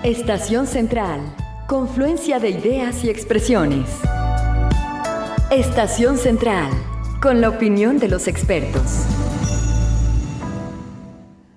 Estación Central, confluencia de ideas y expresiones. Estación Central, con la opinión de los expertos.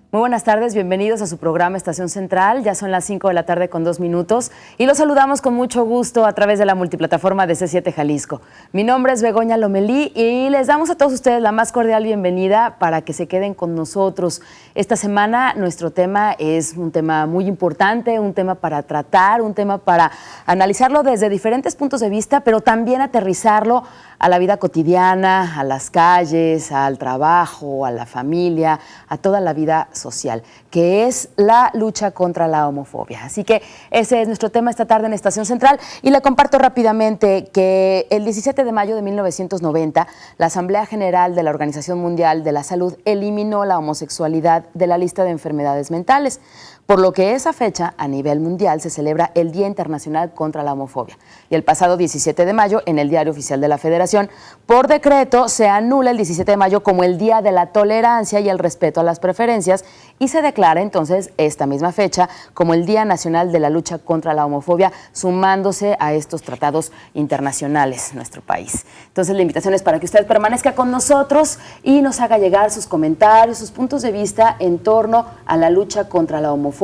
Muy buenas tardes, bienvenidos a su programa Estación Central. Ya son las 5 de la tarde con 2 minutos y los saludamos con mucho gusto a través de la multiplataforma de C7 Jalisco. Mi nombre es Begoña Lomelí y les damos a todos ustedes la más cordial bienvenida para que se queden con nosotros. Esta semana nuestro tema es un tema muy importante, un tema para tratar, un tema para analizarlo desde diferentes puntos de vista, pero también aterrizarlo a la vida cotidiana, a las calles, al trabajo, a la familia, a toda la vida social, que es la lucha contra la homofobia. Así que ese es nuestro tema esta tarde en Estación Central y le comparto rápidamente que el 17 de mayo de 1990 la Asamblea General de la Organización Mundial de la Salud eliminó la homosexualidad de la lista de enfermedades mentales, por lo que esa fecha a nivel mundial se celebra el Día Internacional contra la Homofobia. Y el pasado 17 de mayo, en el Diario Oficial de la Federación, por decreto se anula el 17 de mayo como el Día de la Tolerancia y el Respeto a las Preferencias y se declara entonces esta misma fecha como el Día Nacional de la Lucha contra la Homofobia, sumándose a estos tratados internacionales en nuestro país. Entonces la invitación es para que usted permanezca con nosotros y nos haga llegar sus comentarios, sus puntos de vista en torno a la lucha contra la homofobia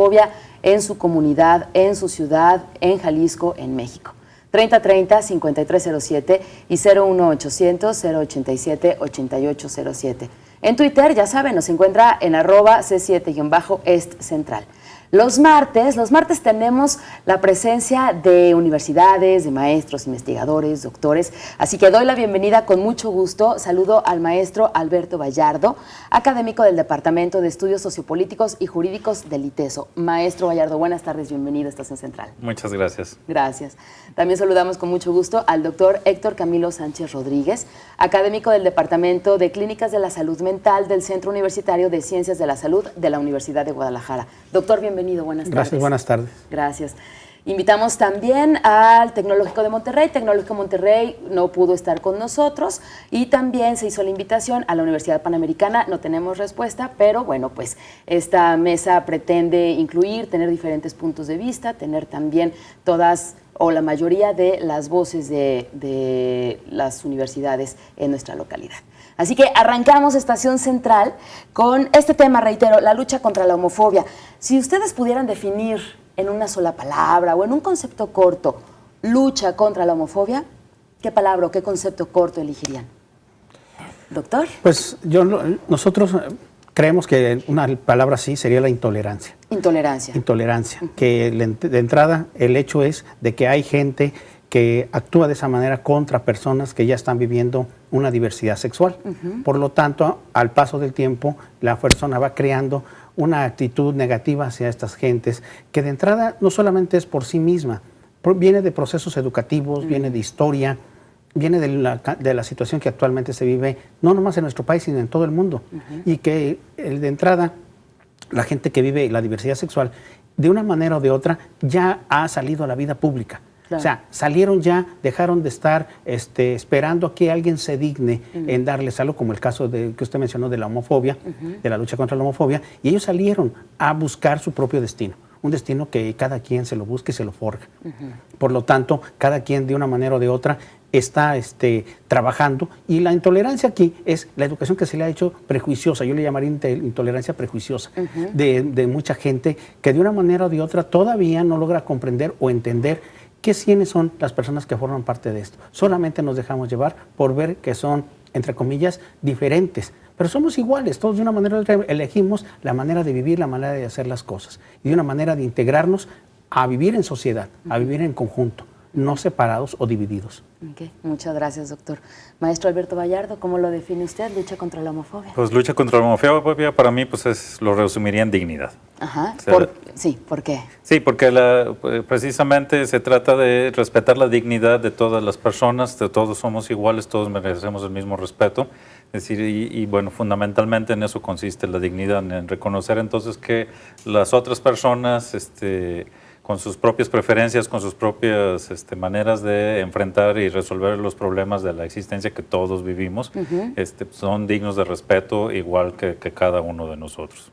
en su comunidad, en su ciudad, en Jalisco, en México. 3030-5307 y 01800-087-8807. En Twitter, ya saben, nos encuentra en @C7-EstCentral. Los martes tenemos la presencia de universidades, de maestros, investigadores, doctores, así que doy la bienvenida con mucho gusto. Saludo al maestro Alberto Vallardo, académico del Departamento de Estudios Sociopolíticos y Jurídicos del ITESO. Maestro Vallardo, buenas tardes, bienvenido a Estación Central. Muchas gracias. Gracias. También saludamos con mucho gusto al doctor Héctor Camilo Sánchez Rodríguez, académico del Departamento de Clínicas de la Salud Mental del Centro Universitario de Ciencias de la Salud de la Universidad de Guadalajara. Doctor, bienvenido. Buenas tardes. Gracias, buenas tardes. Gracias. Invitamos también al Tecnológico de Monterrey. Tecnológico de Monterrey no pudo estar con nosotros y también se hizo la invitación a la Universidad Panamericana. No tenemos respuesta, pero bueno, pues esta mesa pretende incluir, tener diferentes puntos de vista, tener también todas o la mayoría de las voces de las universidades en nuestra localidad. Así que arrancamos Estación Central con este tema, reitero, la lucha contra la homofobia. Si ustedes pudieran definir en una sola palabra o en un concepto corto, lucha contra la homofobia, ¿qué palabra o qué concepto corto elegirían? ¿Doctor? Pues nosotros creemos que una palabra así sería la intolerancia. Intolerancia. Intolerancia, que de entrada el hecho es de que hay gente que actúa de esa manera contra personas que ya están viviendo una diversidad sexual. Por lo tanto, al paso del tiempo, la persona va creando una actitud negativa hacia estas gentes, que de entrada no solamente es por sí misma, viene de procesos educativos, viene de historia, viene de la situación que actualmente se vive, no nomás en nuestro país, sino en todo el mundo. Y que de entrada, la gente que vive la diversidad sexual, de una manera o de otra, ya ha salido a la vida pública. Claro. O sea, salieron ya, dejaron de estar esperando a que alguien se digne en darles algo, como el caso que usted mencionó de la homofobia, de la lucha contra la homofobia, y ellos salieron a buscar su propio destino, un destino que cada quien se lo busque y se lo forja. Por lo tanto, cada quien de una manera o de otra está trabajando, y la intolerancia aquí es la educación que se le ha hecho prejuiciosa, yo le llamaría intolerancia prejuiciosa, de mucha gente que de una manera o de otra todavía no logra comprender o entender quiénes son las personas que forman parte de esto. Solamente nos dejamos llevar por ver que son, entre comillas, diferentes, pero somos iguales, todos de una manera u otra elegimos la manera de vivir, la manera de hacer las cosas, y de una manera de integrarnos a vivir en sociedad, a vivir en conjunto, no separados o divididos. Okay. Muchas gracias, doctor. Maestro Alberto Vallardo, ¿cómo lo define usted, lucha contra la homofobia? Pues lucha contra la homofobia para mí pues lo resumiría en dignidad. Ajá. O sea, ¿por qué? Sí, porque precisamente se trata de respetar la dignidad de todas las personas, todos somos iguales, todos merecemos el mismo respeto. Es decir, y bueno, fundamentalmente en eso consiste la dignidad, en reconocer entonces que las otras personas con sus propias preferencias, con sus propias maneras de enfrentar y resolver los problemas de la existencia que todos vivimos, son dignos de respeto igual que cada uno de nosotros.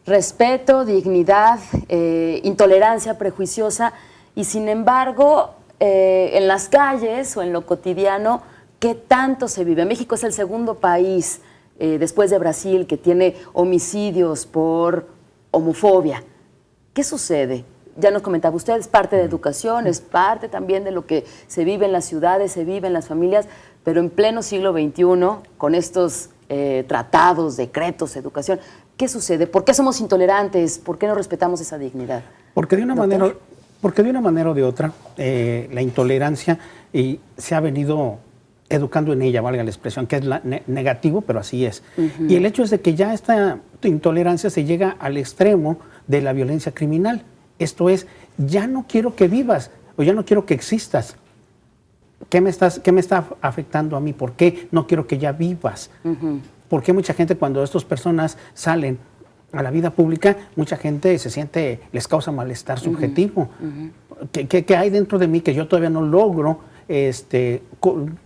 respeto, dignidad, intolerancia prejuiciosa, y sin embargo, en las calles o en lo cotidiano, ¿qué tanto se vive? México es el segundo país, después de Brasil, que tiene homicidios por homofobia. ¿Qué sucede? Ya nos comentaba usted, es parte de educación, es parte también de lo que se vive en las ciudades, se vive en las familias, pero en pleno siglo XXI, con estos tratados, decretos, educación, ¿qué sucede? ¿Por qué somos intolerantes? ¿Por qué no respetamos esa dignidad? Porque de una manera o de otra, la intolerancia se ha venido educando en ella, valga la expresión, que es negativo, pero así es. Y el hecho es de que ya esta intolerancia se llega al extremo de la violencia criminal. Esto es, ya no quiero que vivas o ya no quiero que existas. ¿Qué me está afectando a mí? ¿Por qué no quiero que ya vivas? ¿Por qué mucha gente, cuando estas personas salen a la vida pública, mucha gente les causa malestar subjetivo? ¿Qué hay dentro de mí que yo todavía no logro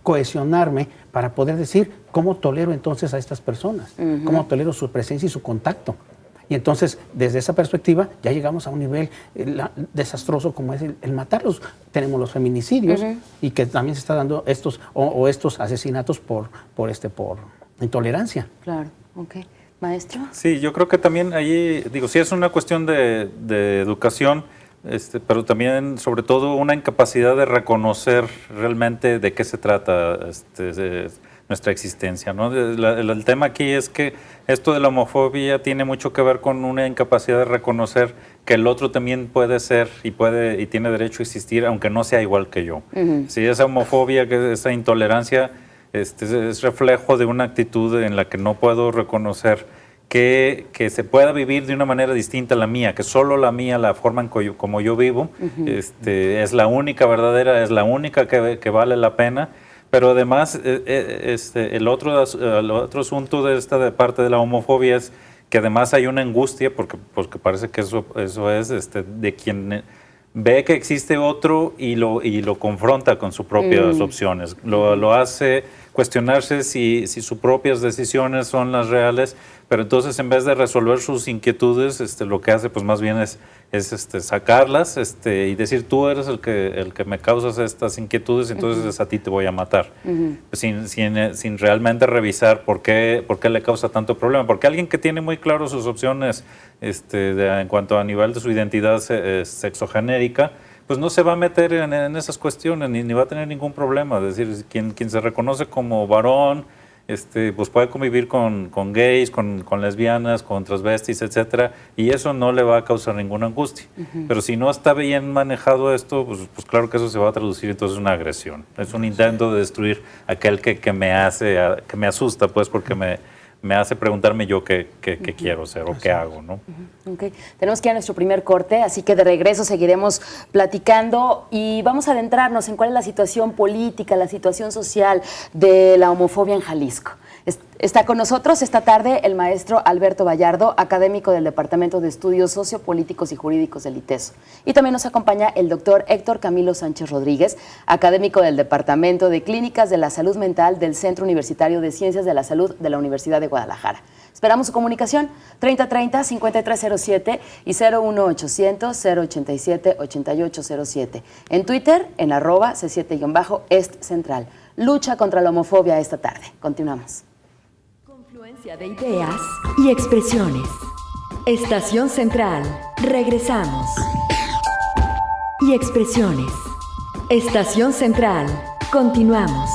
cohesionarme para poder decir cómo tolero entonces a estas personas? ¿Cómo tolero su presencia y su contacto? Y entonces, desde esa perspectiva, ya llegamos a un nivel desastroso como es el matarlos. Tenemos los feminicidios y que también se está dando estos asesinatos por intolerancia. Claro, ok. Maestro. Sí, yo creo que también allí, sí es una cuestión de educación, pero también, sobre todo, una incapacidad de reconocer realmente de qué se trata nuestra existencia, ¿no? El tema aquí es que esto de la homofobia tiene mucho que ver con una incapacidad de reconocer que el otro también puede ser y tiene derecho a existir, aunque no sea igual que yo. Si esa homofobia, esa intolerancia, es reflejo de una actitud en la que no puedo reconocer que se pueda vivir de una manera distinta a la mía, que solo la mía, la forma en como yo vivo, es la única verdadera, es la única que vale la pena. Pero además, el otro asunto de esta parte de la homofobia es que además hay una angustia, porque parece que eso es de quien ve que existe otro y lo confronta con sus propias opciones. Lo hace cuestionarse si sus propias decisiones son las reales, pero entonces en vez de resolver sus inquietudes, lo que hace pues más bien es sacarlas y decir, tú eres el que me causas estas inquietudes, entonces a ti te voy a matar, sin realmente revisar por qué le causa tanto problema. Porque alguien que tiene muy claro sus opciones en cuanto a nivel de su identidad sexogenérica, pues no se va a meter en esas cuestiones ni va a tener ningún problema. Es decir, quien se reconoce como varón, pues puede convivir con gays, con lesbianas, con transvestis, etcétera, y eso no le va a causar ninguna angustia. Pero si no está bien manejado esto, pues claro que eso se va a traducir entonces en una agresión. Es un intento de destruir aquel que me asusta, pues, porque me hace preguntarme yo qué quiero ser o qué hago, ¿no? Okay. Tenemos que ir a nuestro primer corte, así que de regreso seguiremos platicando y vamos a adentrarnos en cuál es la situación política, la situación social de la homofobia en Jalisco. Está con nosotros esta tarde el maestro Alberto Vallardo, académico del Departamento de Estudios Sociopolíticos y Jurídicos del ITESO. Y también nos acompaña el doctor Héctor Camilo Sánchez Rodríguez, académico del Departamento de Clínicas de la Salud Mental del Centro Universitario de Ciencias de la Salud de la Universidad de Guadalajara. Esperamos su comunicación 3030-5307 y 01800-087-8807. En Twitter, en @C7-Est Central. Lucha contra la homofobia esta tarde. Continuamos. Confluencia de ideas y expresiones. Estación Central. Regresamos. Y expresiones. Estación Central. Continuamos.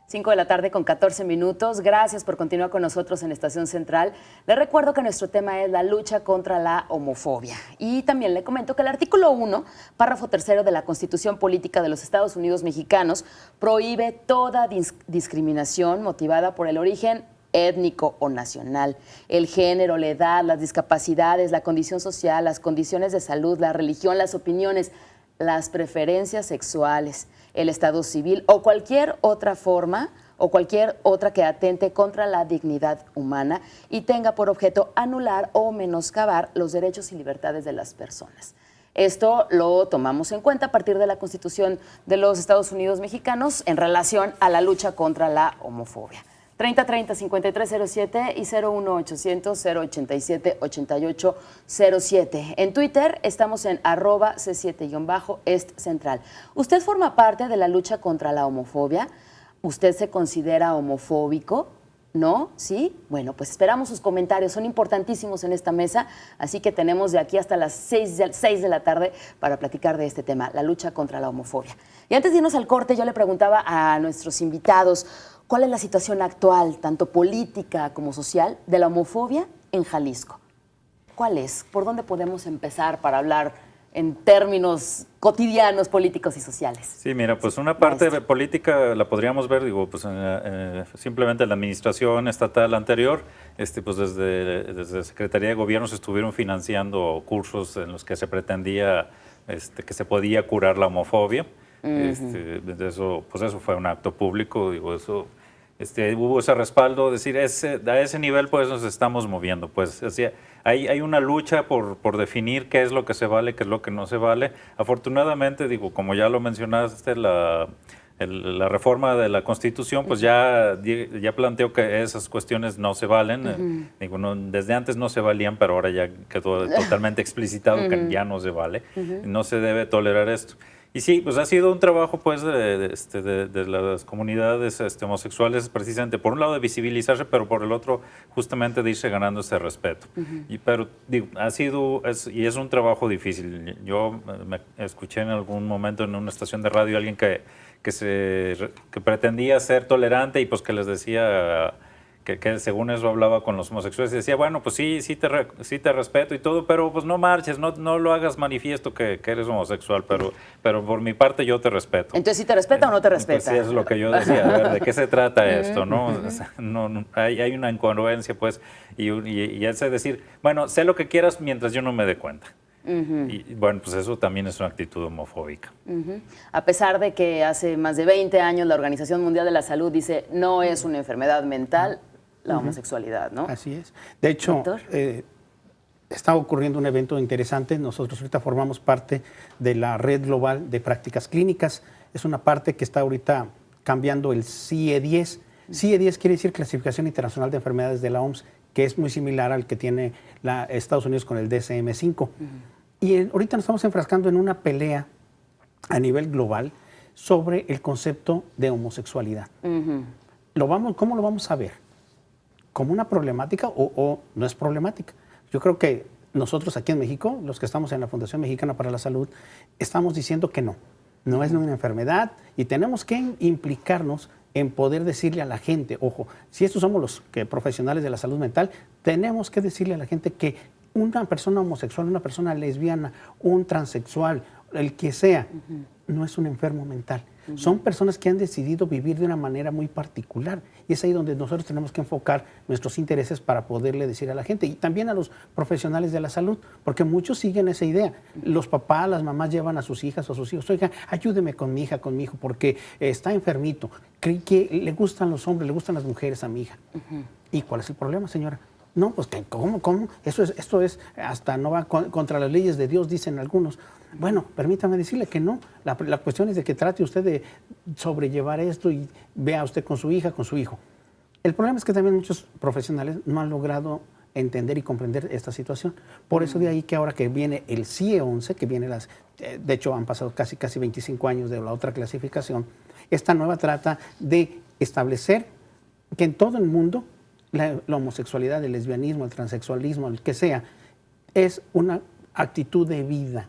5 de la tarde con 14 minutos. Gracias por continuar con nosotros en Estación Central. Les recuerdo que nuestro tema es la lucha contra la homofobia. Y también le comento que el artículo 1, párrafo 3 de la Constitución Política de los Estados Unidos Mexicanos prohíbe toda discriminación motivada por el origen étnico o nacional, el género, la edad, las discapacidades, la condición social, las condiciones de salud, la religión, las opiniones, las preferencias sexuales, el estado civil o cualquier otra forma o cualquier otra que atente contra la dignidad humana y tenga por objeto anular o menoscabar los derechos y libertades de las personas. Esto lo tomamos en cuenta a partir de la Constitución de los Estados Unidos Mexicanos en relación a la lucha contra la homofobia. 3030-5307 y 01800-087-8807. En Twitter estamos en @C7-Est-Central. ¿Usted forma parte de la lucha contra la homofobia? ¿Usted se considera homofóbico? ¿No? ¿Sí? Bueno, pues esperamos sus comentarios, son importantísimos en esta mesa, así que tenemos de aquí hasta las 6 de la tarde para platicar de este tema, la lucha contra la homofobia. Y antes de irnos al corte, yo le preguntaba a nuestros invitados, ¿cuál es la situación actual, tanto política como social, de la homofobia en Jalisco? ¿Cuál es? ¿Por dónde podemos empezar para hablar en términos cotidianos, políticos y sociales? Sí, mira, pues una parte política la podríamos ver, digo, pues simplemente la administración estatal anterior, pues desde Secretaría de Gobierno se estuvieron financiando cursos en los que se pretendía que se podía curar la homofobia. Eso fue un acto público, digo, eso... hubo ese respaldo, decir, a ese nivel pues nos estamos moviendo, pues hay una lucha por definir qué es lo que se vale, qué es lo que no se vale. Afortunadamente, digo, como ya lo mencionaste, la reforma de la Constitución pues ya planteó que esas cuestiones no se valen. Digo, desde antes no se valían, pero ahora ya quedó totalmente explicitado que ya no se vale. No se debe tolerar esto. Y sí, pues ha sido un trabajo pues de las comunidades homosexuales, precisamente por un lado de visibilizarse, pero por el otro justamente de irse ganando ese respeto. Pero digo, es un trabajo difícil. Yo me escuché en algún momento en una estación de radio a alguien que pretendía ser tolerante y pues que les decía... Que según eso hablaba con los homosexuales y decía, bueno, pues sí te respeto y todo, pero pues no marches, no lo hagas manifiesto que eres homosexual, pero por mi parte yo te respeto. Entonces, ¿sí te respeta o no te respeta? Pues sí, es lo que yo decía, a ver, ¿de qué se trata esto? ¿No? O sea, hay una incongruencia, pues, y es decir, bueno, sé lo que quieras mientras yo no me dé cuenta. Y bueno, pues eso también es una actitud homofóbica. A pesar de que hace más de 20 años la Organización Mundial de la Salud dice no es una enfermedad mental, la homosexualidad, ¿no? Así es. De hecho, está ocurriendo un evento interesante. Nosotros ahorita formamos parte de la Red Global de Prácticas Clínicas. Es una parte que está ahorita cambiando el CIE-10. CIE-10 quiere decir Clasificación Internacional de Enfermedades de la OMS, que es muy similar al que tiene Estados Unidos con el DSM-5. Y ahorita nos estamos enfrascando en una pelea a nivel global sobre el concepto de homosexualidad. ¿Cómo lo vamos a ver? ¿Como una problemática o no es problemática? Yo creo que nosotros aquí en México, los que estamos en la Fundación Mexicana para la Salud, estamos diciendo que no es una enfermedad y tenemos que implicarnos en poder decirle a la gente, ojo, si estos somos los profesionales de la salud mental, tenemos que decirle a la gente que una persona homosexual, una persona lesbiana, un transexual, el que sea, no es un enfermo mental. Son personas que han decidido vivir de una manera muy particular y es ahí donde nosotros tenemos que enfocar nuestros intereses para poderle decir a la gente y también a los profesionales de la salud, porque muchos siguen esa idea. Los papás, las mamás llevan a sus hijas o a sus hijos, oiga, ayúdeme con mi hija, con mi hijo, porque está enfermito, cree que le gustan los hombres, le gustan las mujeres a mi hija. ¿Y cuál es el problema, señora? No, pues ¿cómo? Esto es hasta no va contra las leyes de Dios, dicen algunos. Bueno, permítame decirle que no. La cuestión es de que trate usted de sobrellevar esto y vea usted con su hija, con su hijo. El problema es que también muchos profesionales no han logrado entender y comprender esta situación. Por eso de ahí que ahora que viene el CIE 11, que viene de hecho han pasado casi 25 años de la otra clasificación, esta nueva trata de establecer que en todo el mundo la homosexualidad, el lesbianismo, el transexualismo, el que sea, es una actitud de vida.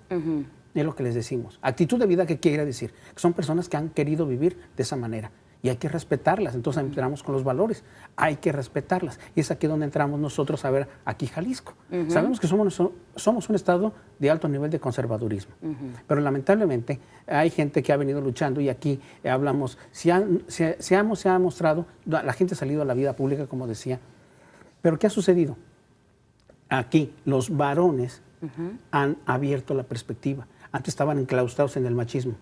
Es lo que les decimos. Actitud de vida, ¿qué quiere decir? Que son personas que han querido vivir de esa manera y hay que respetarlas. Entonces entramos con los valores, hay que respetarlas. Y es aquí donde entramos nosotros a ver aquí Jalisco. Sabemos que somos un estado de alto nivel de conservadurismo, pero lamentablemente hay gente que ha venido luchando y aquí hablamos, se ha mostrado, la gente ha salido a la vida pública, como decía, pero ¿qué ha sucedido? Aquí los varones han abierto la perspectiva. Antes estaban enclaustrados en el machismo.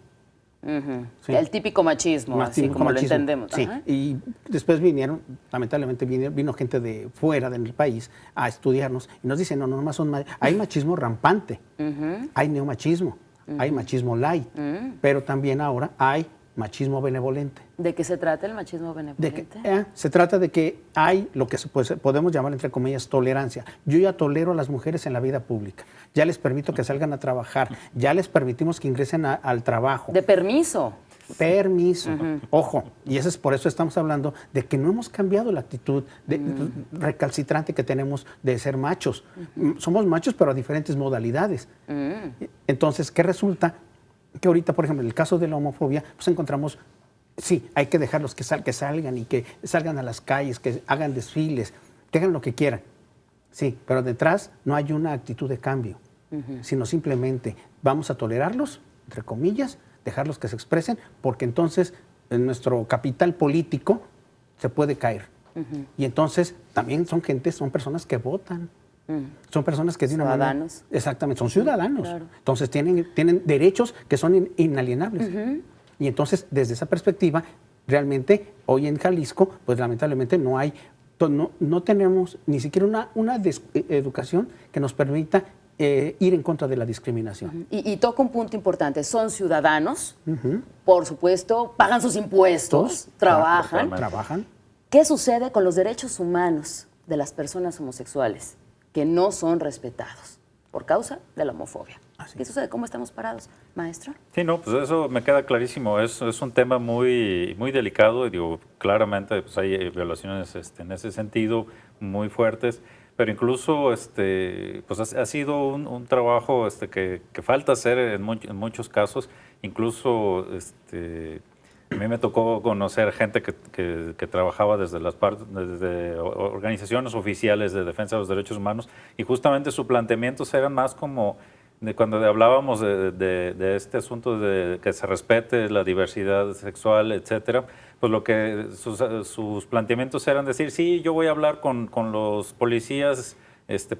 ¿Sí? El típico machismo, así como lo entendemos. Sí. Y después lamentablemente vino gente de fuera del país a estudiarnos y nos dicen, no más hay machismo rampante, hay neomachismo, hay machismo light, pero también ahora hay machismo benevolente. ¿De qué se trata el machismo benevolente? Se trata de que hay lo que podemos llamar, entre comillas, tolerancia. Yo ya tolero a las mujeres en la vida pública, ya les permito que salgan a trabajar, ya les permitimos que ingresen al trabajo. De permiso. Permiso. Ojo, y eso es por eso estamos hablando de que no hemos cambiado la actitud recalcitrante que tenemos de ser machos. Somos machos, pero a diferentes modalidades. Entonces, ¿qué resulta? Que ahorita, por ejemplo, en el caso de la homofobia, pues encontramos, sí, hay que dejarlos que salgan y que salgan a las calles, que hagan desfiles, que hagan lo que quieran. Sí, pero detrás no hay una actitud de cambio, sino simplemente vamos a tolerarlos, entre comillas, dejarlos que se expresen, porque entonces nuestro capital político se puede caer. Y entonces también son personas que votan. Son personas que tienen ciudadanos. Exactamente, son ciudadanos. Claro. Entonces tienen derechos que son inalienables. Y entonces, desde esa perspectiva, realmente hoy en Jalisco, pues lamentablemente no tenemos ni siquiera una educación que nos permita ir en contra de la discriminación. Y toca un punto importante, son ciudadanos, por supuesto, pagan sus impuestos, trabajan. ¿Qué sucede con los derechos humanos de las personas homosexuales que no son respetados por causa de la homofobia? ¿Qué sucede? ¿Cómo estamos parados, maestro? Sí, no, pues eso me queda clarísimo. Es un tema muy, muy delicado. Y digo, claramente pues hay violaciones en ese sentido muy fuertes. Pero incluso pues ha sido un trabajo que falta hacer en muchos casos. Incluso a mí me tocó conocer gente que trabajaba desde organizaciones oficiales de defensa de los derechos humanos, y justamente sus planteamientos eran más como cuando hablábamos de este asunto de que se respete la diversidad sexual, etcétera, pues sus planteamientos eran decir, sí, yo voy a hablar con los policías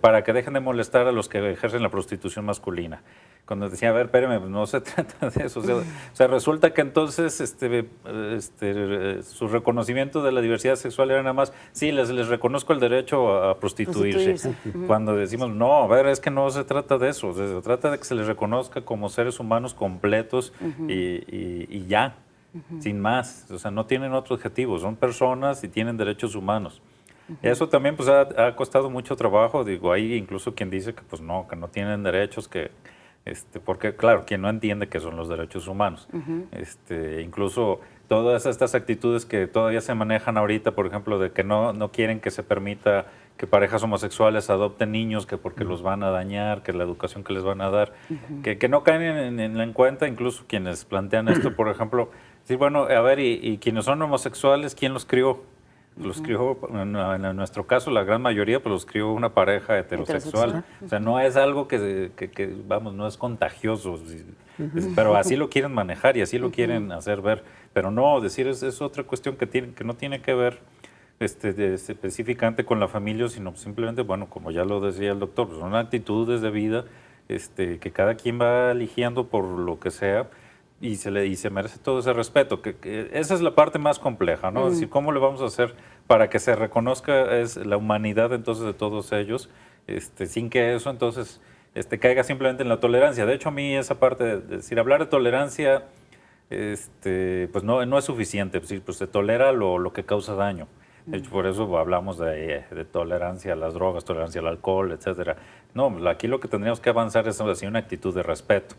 para que dejen de molestar a los que ejercen la prostitución masculina. Cuando decía, a ver, espérame, no se trata de eso. O sea, resulta que entonces su reconocimiento de la diversidad sexual era nada más, sí, les reconozco el derecho a prostituirse. Cuando decimos, no, a ver, es que no se trata de eso. O sea, se trata de que se les reconozca como seres humanos completos y ya, sin más. O sea, no tienen otro objetivo, son personas y tienen derechos humanos. Eso también pues ha costado mucho trabajo. Digo, hay incluso quien dice que pues no tienen derechos, porque claro, quien no entiende qué son los derechos humanos. Incluso todas estas actitudes que todavía se manejan ahorita, por ejemplo, de que no quieren que se permita que parejas homosexuales adopten niños, que porque los van a dañar, que la educación que les van a dar, que no caen en cuenta, incluso quienes plantean esto, por ejemplo, decir, bueno, a ver, y quienes son homosexuales, ¿quién los crió? Los crió, en nuestro caso, la gran mayoría, pues los crió una pareja heterosexual. O sea, no es algo que vamos, no es contagioso, pero así lo quieren manejar y así lo quieren hacer ver. Pero no, decir es otra cuestión que no tiene que ver específicamente con la familia, sino simplemente, bueno, como ya lo decía el doctor, pues son actitudes de vida que cada quien va eligiendo por lo que sea. Y se merece todo ese respeto, que esa es la parte más compleja, ¿no? Es decir, ¿cómo le vamos a hacer para que se reconozca la humanidad entonces de todos ellos, sin que eso entonces caiga simplemente en la tolerancia? De hecho, a mí esa parte de decir, hablar de tolerancia, pues no es suficiente, es decir, pues se tolera lo que causa daño. De hecho, por eso hablamos de tolerancia a las drogas, tolerancia al alcohol, etcétera. No, aquí lo que tendríamos que avanzar es hacia una actitud de respeto.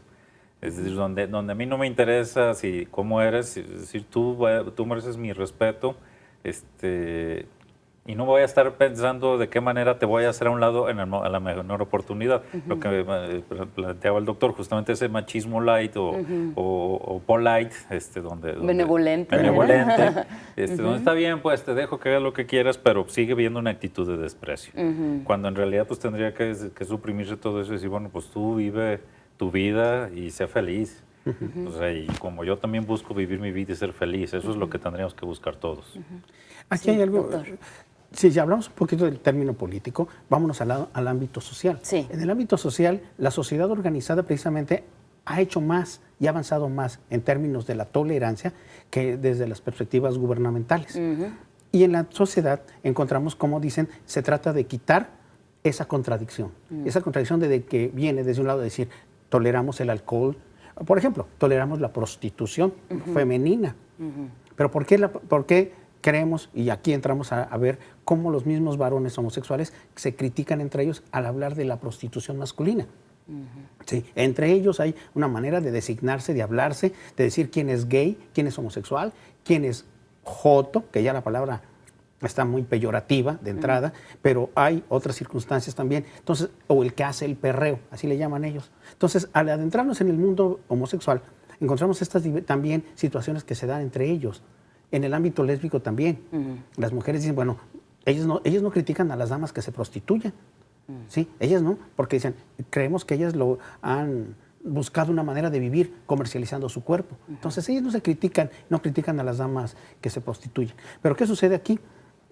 Es decir, donde a mí no me interesa cómo eres, es decir, tú mereces mi respeto, y no voy a estar pensando de qué manera te voy a hacer a un lado a la menor oportunidad. Lo que planteaba el doctor, justamente ese machismo light o polite, benevolente. Donde está bien, pues te dejo que hagas lo que quieras, pero sigue viendo una actitud de desprecio. Cuando en realidad pues tendría que suprimirse todo eso y decir, bueno, pues tú vive tu vida y sé feliz. O sea, y como yo también busco vivir mi vida y ser feliz, eso es lo que tendríamos que buscar todos. Aquí hay algo, si ya hablamos un poquito del término político, vámonos al ámbito social. Sí. En el ámbito social, la sociedad organizada precisamente ha hecho más y ha avanzado más en términos de la tolerancia que desde las perspectivas gubernamentales. Y en la sociedad encontramos, como dicen, se trata de quitar esa contradicción de que viene desde un lado de decir, toleramos el alcohol, Por ejemplo, toleramos la prostitución femenina. Pero ¿por qué creemos, y aquí entramos a ver cómo los mismos varones homosexuales se critican entre ellos al hablar de la prostitución masculina? Sí, entre ellos hay una manera de designarse, de hablarse, de decir quién es gay, quién es homosexual, quién es joto, que ya la palabra está muy peyorativa de entrada, pero hay otras circunstancias también. Entonces, o el que hace el perreo, así le llaman ellos. Entonces, al adentrarnos en el mundo homosexual, encontramos estas también situaciones que se dan entre ellos. En el ámbito lésbico también. Las mujeres dicen, bueno, ellos no critican a las damas que se prostituyen. Sí, ellas no, porque dicen, creemos que ellas lo han buscado una manera de vivir comercializando su cuerpo. Entonces, ellas no critican a las damas que se prostituyen. Pero ¿qué sucede aquí?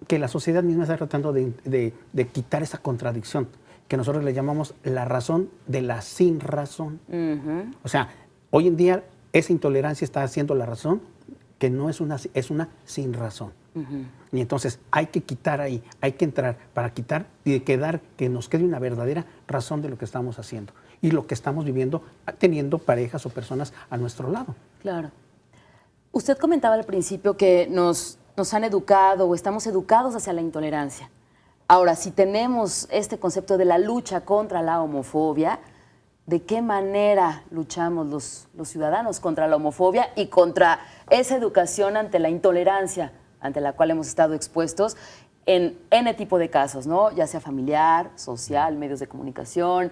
Que la sociedad misma está tratando de quitar esa contradicción, que nosotros le llamamos la razón de la sin razón. O sea, hoy en día esa intolerancia está haciendo la razón que no es una sin razón. Y entonces hay que quitar ahí, hay que entrar para quitar y que nos quede una verdadera razón de lo que estamos haciendo y lo que estamos viviendo, teniendo parejas o personas a nuestro lado. Claro. Usted comentaba al principio que nos han educado o estamos educados hacia la intolerancia. Ahora, si tenemos este concepto de la lucha contra la homofobia, ¿de qué manera luchamos los ciudadanos contra la homofobia y contra esa educación ante la intolerancia ante la cual hemos estado expuestos en N tipo de casos, ¿no? Ya sea familiar, social, medios de comunicación,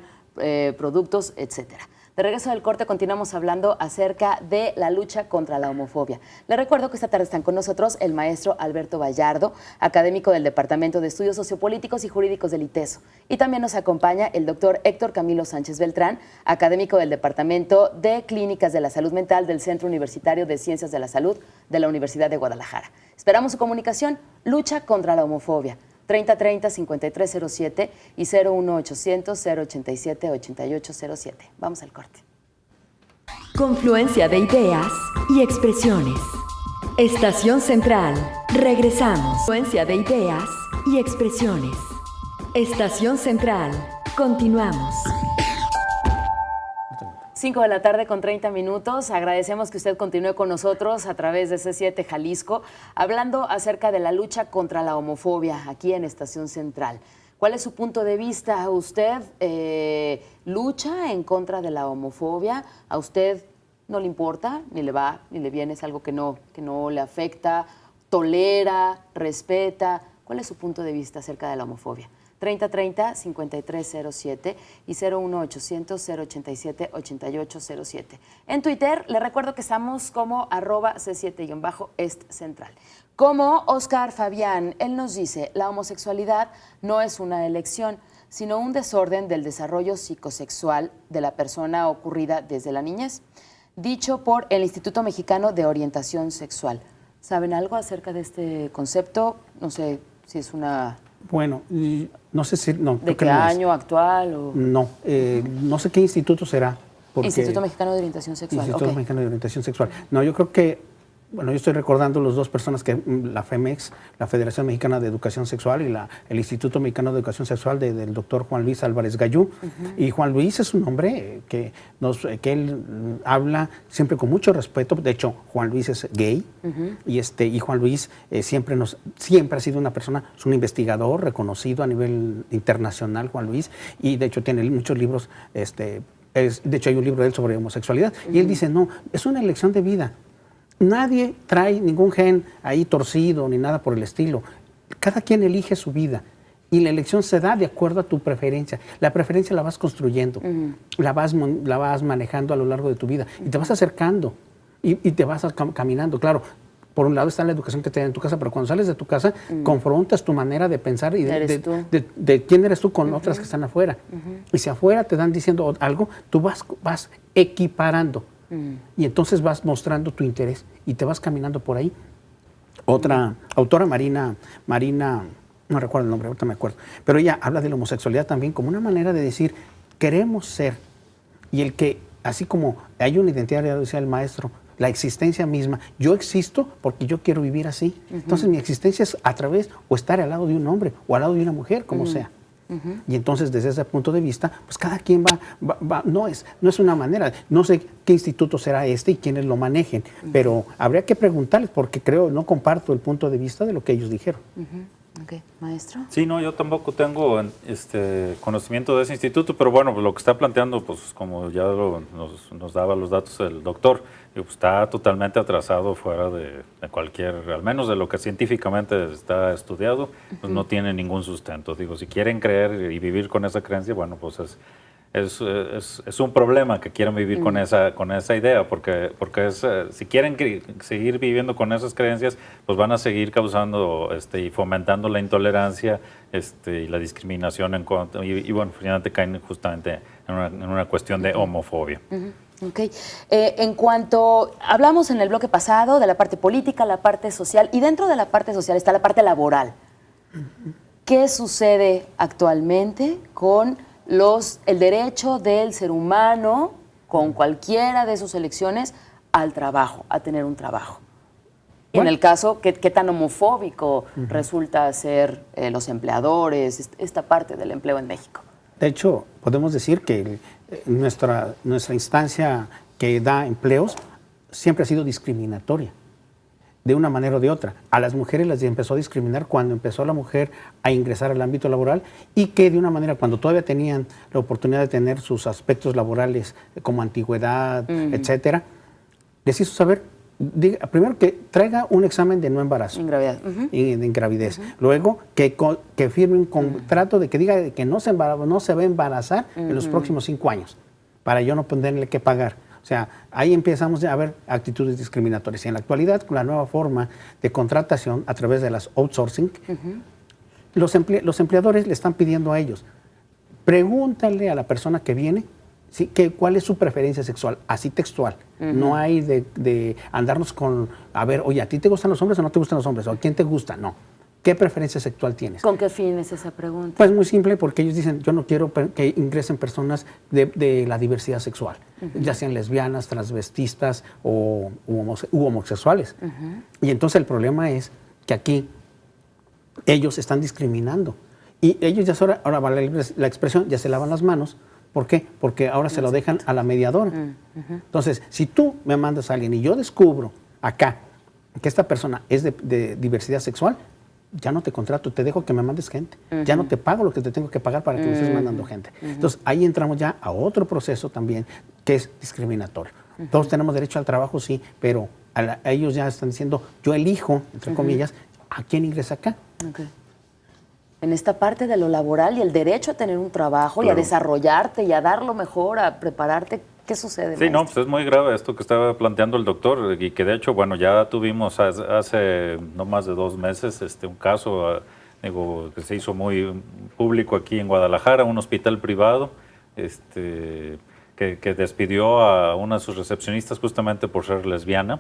productos, etcétera? De regreso del corte continuamos hablando acerca de la lucha contra la homofobia. Les recuerdo que esta tarde están con nosotros el maestro Alberto Vallardo, académico del Departamento de Estudios Sociopolíticos y Jurídicos del ITESO. Y también nos acompaña el doctor Héctor Camilo Sánchez Beltrán, académico del Departamento de Clínicas de la Salud Mental del Centro Universitario de Ciencias de la Salud de la Universidad de Guadalajara. Esperamos su comunicación. Lucha contra la homofobia. 3030-5307 y 01800-087-8807. Vamos al corte. Confluencia de ideas y expresiones. Estación Central. Regresamos. Confluencia de ideas y expresiones. Estación Central. Continuamos. 5 de la tarde con 30 minutos. Agradecemos que usted continúe con nosotros a través de C7 Jalisco, hablando acerca de la lucha contra la homofobia aquí en Estación Central. ¿Cuál es su punto de vista? ¿Usted lucha en contra de la homofobia? ¿A usted no le importa, ni le va, ni le viene? ¿Es algo que no le afecta? ¿Tolera? ¿Respeta? ¿Cuál es su punto de vista acerca de la homofobia? 3030-5307 y 01800-087-8807. En Twitter, le recuerdo que estamos como @C7-EstCentral. Como Oscar Fabián, él nos dice, la homosexualidad no es una elección, sino un desorden del desarrollo psicosexual de la persona ocurrida desde la niñez, dicho por el Instituto Mexicano de Orientación Sexual. ¿Saben algo acerca de este concepto? No sé si es una... Bueno, no sé si... No, ¿de qué año actual? O... No, no sé qué instituto será. Instituto Mexicano de Orientación Sexual. Instituto Mexicano de Orientación Sexual. No, yo creo que, bueno, yo estoy recordando las dos personas que, la FEMEX, la Federación Mexicana de Educación Sexual, y el Instituto Mexicano de Educación Sexual del doctor Juan Luis Álvarez Gallú. Y Juan Luis es un hombre que él habla siempre con mucho respeto. De hecho, Juan Luis es gay, y Juan Luis siempre ha sido una persona, es un investigador reconocido a nivel internacional, Juan Luis, y de hecho tiene muchos libros, de hecho hay un libro de él sobre homosexualidad, y él dice, no, es una elección de vida. Nadie trae ningún gen ahí torcido ni nada por el estilo. Cada quien elige su vida y la elección se da de acuerdo a tu preferencia. La preferencia la vas construyendo, la vas manejando a lo largo de tu vida y te vas acercando y te vas caminando. Claro, por un lado está la educación que te da en tu casa, pero cuando sales de tu casa confrontas tu manera de pensar y de quién eres tú con otras que están afuera. Y si afuera te dan diciendo algo, tú vas equiparando. Y entonces vas mostrando tu interés y te vas caminando por ahí. Otra autora, Marina, no recuerdo el nombre, ahorita me acuerdo, pero ella habla de la homosexualidad también como una manera de decir, queremos ser. Y el que, así como hay una identidad, ya decía el maestro, la existencia misma, yo existo porque yo quiero vivir así. Entonces mi existencia es a través o estar al lado de un hombre o al lado de una mujer, como sea. Y entonces, desde ese punto de vista, pues cada quien no es una manera, no sé qué instituto será este y quiénes lo manejen, pero habría que preguntarles porque no comparto el punto de vista de lo que ellos dijeron. Okay. ¿Maestro? Sí, no, yo tampoco tengo conocimiento de ese instituto, pero bueno, pues lo que está planteando, pues como ya nos daba los datos el doctor, pues está totalmente atrasado fuera de cualquier, al menos de lo que científicamente está estudiado, pues no tiene ningún sustento. Digo, si quieren creer y vivir con esa creencia, bueno, pues es un problema que quieran vivir con esa idea, porque si quieren seguir viviendo con esas creencias, pues van a seguir causando y fomentando la intolerancia y la discriminación en contra, y bueno, finalmente caen justamente en una cuestión de homofobia. Okay. En cuanto hablamos en el bloque pasado de la parte política, la parte social, y dentro de la parte social está la parte laboral. ¿Qué sucede actualmente con el derecho del ser humano, con cualquiera de sus elecciones, al trabajo, a tener un trabajo? Bueno. En el caso, ¿qué tan homofóbico resulta ser los empleadores, esta parte del empleo en México? De hecho, podemos decir que nuestra instancia que da empleos siempre ha sido discriminatoria, de una manera o de otra. A las mujeres las empezó a discriminar cuando empezó la mujer a ingresar al ámbito laboral y que de una manera, cuando todavía tenían la oportunidad de tener sus aspectos laborales como antigüedad, etcétera, les hizo saber, primero que traiga un examen de no embarazo. De ingravidez. Luego que firme un contrato de que diga que no se va a embarazar en los próximos 5 años, para yo no tenerle que pagar. O sea, ahí empezamos a ver actitudes discriminatorias. Y en la actualidad, con la nueva forma de contratación a través de las outsourcing, los empleadores le están pidiendo a ellos, pregúntale a la persona que viene cuál es su preferencia sexual, así textual. No hay de andarnos con, a ver, oye, ¿a ti te gustan los hombres o no te gustan los hombres? ¿O a quién te gusta? No. ¿Qué preferencia sexual tienes? ¿Con qué fin es esa pregunta? Pues muy simple, porque ellos dicen, yo no quiero que ingresen personas de la diversidad sexual, ya sean lesbianas, transvestistas u homosexuales. Y entonces el problema es que aquí ellos están discriminando. Y ellos ya ahora vale la expresión, ya se lavan las manos. ¿Por qué? Porque ahora se lo dejan a la mediadora. Entonces, si tú me mandas a alguien y yo descubro acá que esta persona es de diversidad sexual, ya no te contrato, te dejo que me mandes gente. Ya no te pago lo que te tengo que pagar para que me estés mandando gente. Entonces, ahí entramos ya a otro proceso también que es discriminatorio. Todos tenemos derecho al trabajo, sí, pero a ellos ya están diciendo, yo elijo, entre comillas, a quién ingresa acá. En esta parte de lo laboral y el derecho a tener un trabajo y a desarrollarte y a dar lo mejor, a prepararte, ¿qué sucede? Sí, no, pues es muy grave esto que estaba planteando el doctor y que de hecho, bueno, ya tuvimos hace no más de 2 meses un caso, que se hizo muy público aquí en Guadalajara, un hospital privado, que despidió a una de sus recepcionistas justamente por ser lesbiana.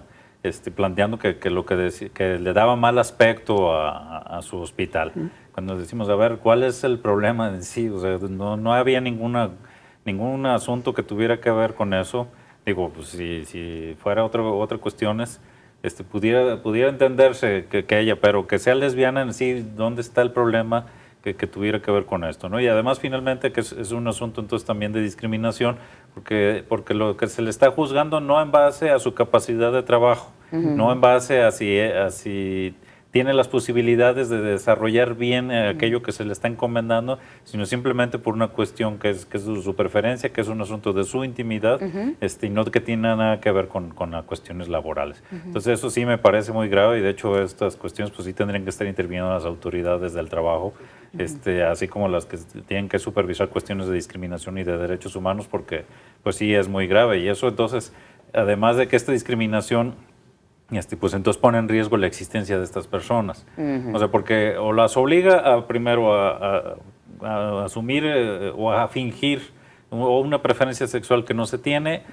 Planteando que le daba mal aspecto a su hospital. Cuando decimos, a ver, ¿cuál es el problema en sí? O sea, no había ningún asunto que tuviera que ver con eso. Digo, pues si fuera otra cuestiones, pudiera entenderse que ella, pero que sea lesbiana en sí, ¿dónde está el problema que tuviera que ver con esto, ¿no? Y además, finalmente, que es un asunto entonces también de discriminación, porque lo que se le está juzgando no en base a su capacidad de trabajo, no en base a si tiene las posibilidades de desarrollar bien aquello que se le está encomendando, sino simplemente por una cuestión que es su preferencia, que es un asunto de su intimidad, y no que tiene nada que ver con las cuestiones laborales. Entonces eso sí me parece muy grave y de hecho estas cuestiones pues sí tendrían que estar interviniendo las autoridades del trabajo, así como las que tienen que supervisar cuestiones de discriminación y de derechos humanos, porque pues sí es muy grave y eso entonces, además de que esta discriminación pues entonces pone en riesgo la existencia de estas personas. O sea, porque o las obliga primero a asumir o a fingir una preferencia sexual que no se tiene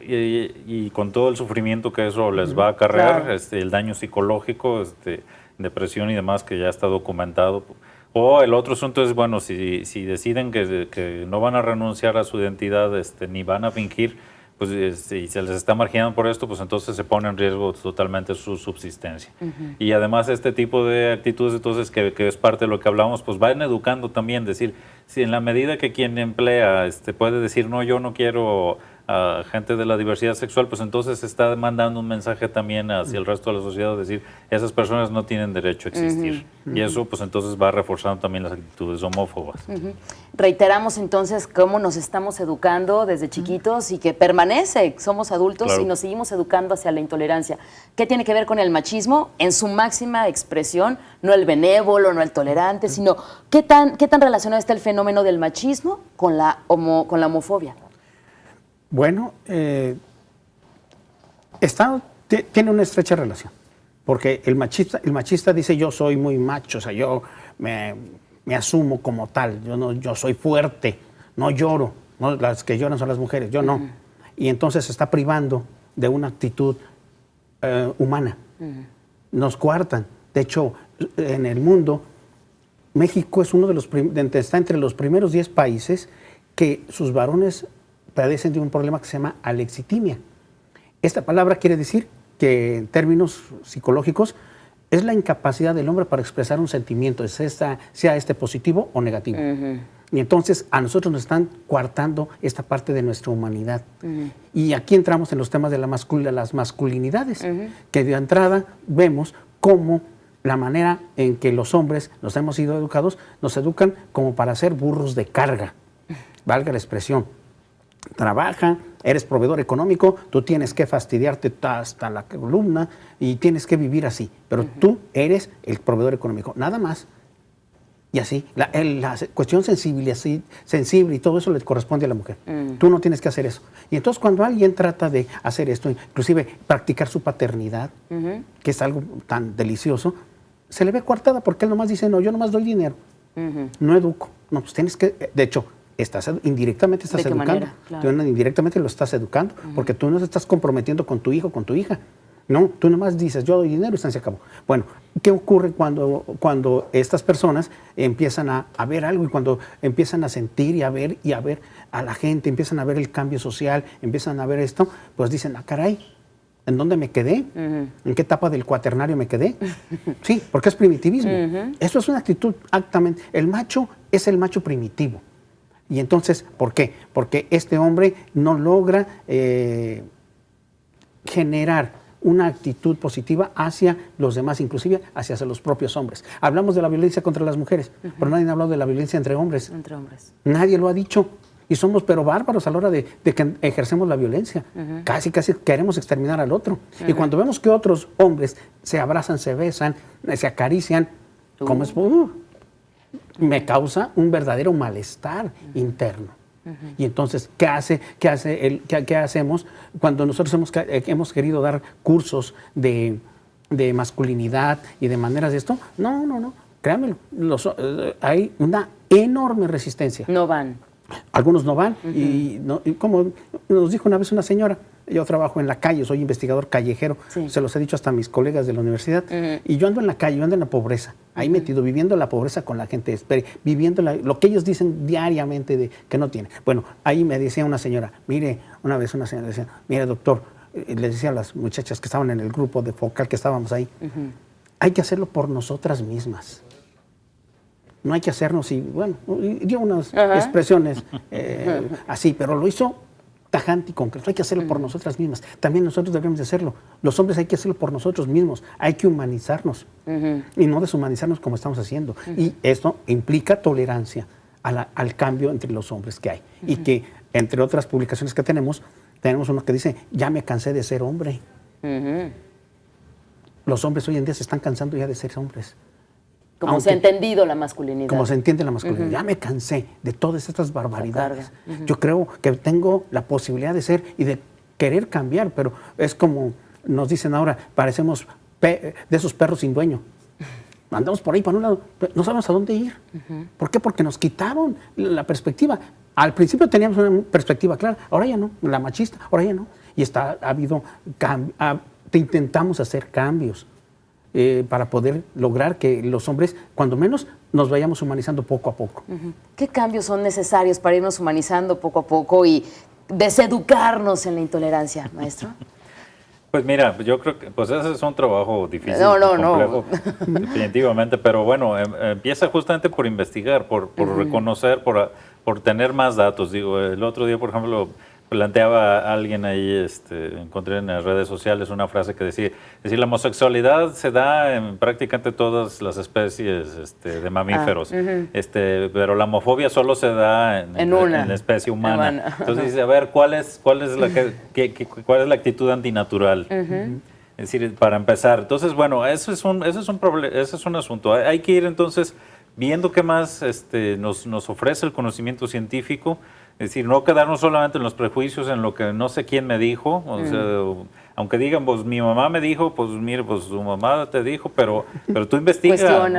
y con todo el sufrimiento que eso les va a acarrear, claro. El daño psicológico, depresión y demás que ya está documentado. O el otro asunto es, bueno, si deciden que no van a renunciar a su identidad ni van a fingir, pues si se les está marginando por esto, pues entonces se pone en riesgo totalmente su subsistencia. Y además este tipo de actitudes, entonces, que es parte de lo que hablamos, pues van educando también, decir, si en la medida que quien emplea puede decir, no, yo no quiero a gente de la diversidad sexual, pues entonces está mandando un mensaje también hacia el resto de la sociedad, decir, esas personas no tienen derecho a existir. Y eso pues entonces va reforzando también las actitudes homófobas. Reiteramos entonces cómo nos estamos educando desde chiquitos y que permanece, somos adultos y nos seguimos educando hacia la intolerancia. ¿Qué tiene que ver con el machismo? En su máxima expresión, no el benévolo, no el tolerante, sino ¿qué tan relacionado está el fenómeno del machismo con la homofobia? Bueno, tiene una estrecha relación, porque el machista dice yo soy muy macho, o sea, yo me asumo como tal, yo soy fuerte, no lloro, ¿no? Las que lloran son las mujeres, yo no. Y entonces se está privando de una actitud humana. Nos coartan. De hecho, en el mundo, México es uno de los está entre los primeros 10 países que sus varones padecen de un problema que se llama alexitimia. Esta palabra quiere decir que en términos psicológicos es la incapacidad del hombre para expresar un sentimiento, sea positivo o negativo. Y entonces a nosotros nos están coartando esta parte de nuestra humanidad. Y aquí entramos en los temas de las masculinidades, que de entrada vemos cómo la manera en que los hombres nos hemos sido educados, nos educan como para ser burros de carga, valga la expresión. Trabaja, eres proveedor económico, tú tienes que fastidiarte hasta la columna y tienes que vivir así, pero tú eres el proveedor económico, nada más. Y así, la cuestión sensible y todo eso le corresponde a la mujer. Tú no tienes que hacer eso. Y entonces cuando alguien trata de hacer esto, inclusive practicar su paternidad, que es algo tan delicioso, se le ve coartada porque él nomás dice, no, yo nomás doy dinero, no educo. No, pues tienes que, de hecho, indirectamente estás educando. Manera? Claro. Tú indirectamente lo estás educando, porque tú no te estás comprometiendo con tu hijo, con tu hija. No, tú nomás dices, yo doy dinero y se acabó. Bueno, ¿qué ocurre cuando estas personas empiezan a ver algo y cuando empiezan a sentir y a ver a la gente, empiezan a ver el cambio social, empiezan a ver esto, pues dicen, caray, ¿en dónde me quedé? ¿En qué etapa del cuaternario me quedé? Sí, porque es primitivismo. Eso es una actitud altamente. El macho es el macho primitivo. Y entonces, ¿por qué? Porque este hombre no logra generar una actitud positiva hacia los demás, inclusive hacia los propios hombres. Hablamos de la violencia contra las mujeres, pero nadie ha hablado de la violencia entre hombres. Entre hombres. Nadie lo ha dicho. Y somos pero bárbaros a la hora de que ejercemos la violencia. Casi queremos exterminar al otro. Y cuando vemos que otros hombres se abrazan, se besan, se acarician, ¿cómo es? Me causa un verdadero malestar interno. Y entonces, ¿qué hacemos cuando nosotros hemos querido dar cursos de masculinidad y de maneras de esto? No, créanmelo, hay una enorme resistencia. No van. Algunos no van y como nos dijo una vez una señora, yo trabajo en la calle, soy investigador callejero, se los he dicho hasta a mis colegas de la universidad, y yo ando en la calle, yo ando en la pobreza, ahí metido, viviendo la pobreza con la gente, viviendo lo que ellos dicen diariamente de que no tienen. Bueno, ahí me decía una señora, una vez una señora decía, mire doctor, le decía a las muchachas que estaban en el grupo de focal que estábamos ahí, hay que hacerlo por nosotras mismas. No hay que hacernos, y bueno, dio unas expresiones así, pero lo hizo tajante y concreto. Hay que hacerlo por nosotras mismas. También nosotros debemos de hacerlo. Los hombres hay que hacerlo por nosotros mismos. Hay que humanizarnos y no deshumanizarnos como estamos haciendo. Y esto implica tolerancia al cambio entre los hombres que hay. Y que, entre otras publicaciones que tenemos uno que dice, ya me cansé de ser hombre. Los hombres hoy en día se están cansando ya de ser hombres. Como se ha entendido la masculinidad. Como se entiende la masculinidad. Ya me cansé de todas estas barbaridades. Yo creo que tengo la posibilidad de ser y de querer cambiar, pero es como nos dicen ahora, parecemos de esos perros sin dueño. Andamos por ahí para un lado, no sabemos a dónde ir. ¿Por qué? Porque nos quitaron la perspectiva. Al principio teníamos una perspectiva clara, ahora ya no, la machista, ahora ya no. Y intentamos hacer cambios. Para poder lograr que los hombres, cuando menos, nos vayamos humanizando poco a poco. ¿Qué cambios son necesarios para irnos humanizando poco a poco y deseducarnos en la intolerancia, maestro? Pues mira, yo creo que pues ese es un trabajo difícil, No. complejo, definitivamente, pero bueno, empieza justamente por investigar, por reconocer, por tener más datos. Digo, el otro día, por ejemplo, planteaba a alguien ahí, encontré en las redes sociales una frase que decía, la homosexualidad se da en prácticamente todas las especies de mamíferos, pero la homofobia solo se da en la especie humana. Entonces dice, a ver, ¿cuál es la actitud antinatural? Es decir, para empezar. Entonces, bueno, ese es un asunto. Hay que ir entonces viendo qué más nos ofrece el conocimiento científico. Es decir, no quedarnos solamente en los prejuicios, en lo que no sé quién me dijo. O sea, aunque digan, pues mi mamá me dijo, pues mire, pues su mamá te dijo, pero tú investiga,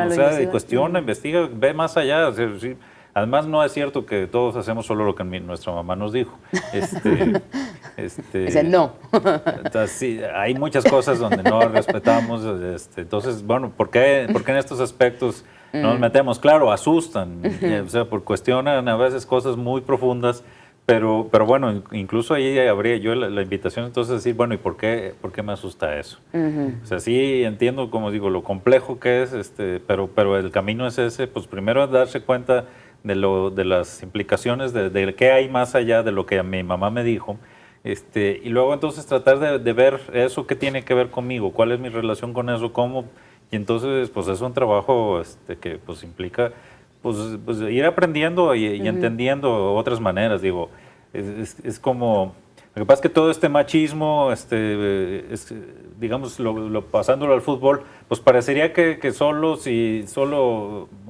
cuestiona, investiga, ve más allá. O sea, sí. Además, no es cierto que todos hacemos solo lo que nuestra mamá nos dijo. Dice, no. Entonces, sí, hay muchas cosas donde no respetamos. Entonces, bueno, ¿por qué en estos aspectos nos metemos? Claro, asustan, o sea, cuestionan a veces cosas muy profundas, pero bueno, incluso ahí habría yo la invitación entonces a decir, bueno, ¿y por qué me asusta eso? O sea, sí entiendo, como digo, lo complejo que es, pero el camino es ese, pues primero darse cuenta de las implicaciones de qué hay más allá de lo que a mi mamá me dijo, y luego entonces tratar de ver eso que tiene que ver conmigo, cuál es mi relación con eso, cómo, y entonces pues es un trabajo que pues implica pues ir aprendiendo y entendiendo otras maneras, digo, es como, lo que pasa es que todo este machismo, digamos, pasándolo al fútbol, pues parecería que solo, o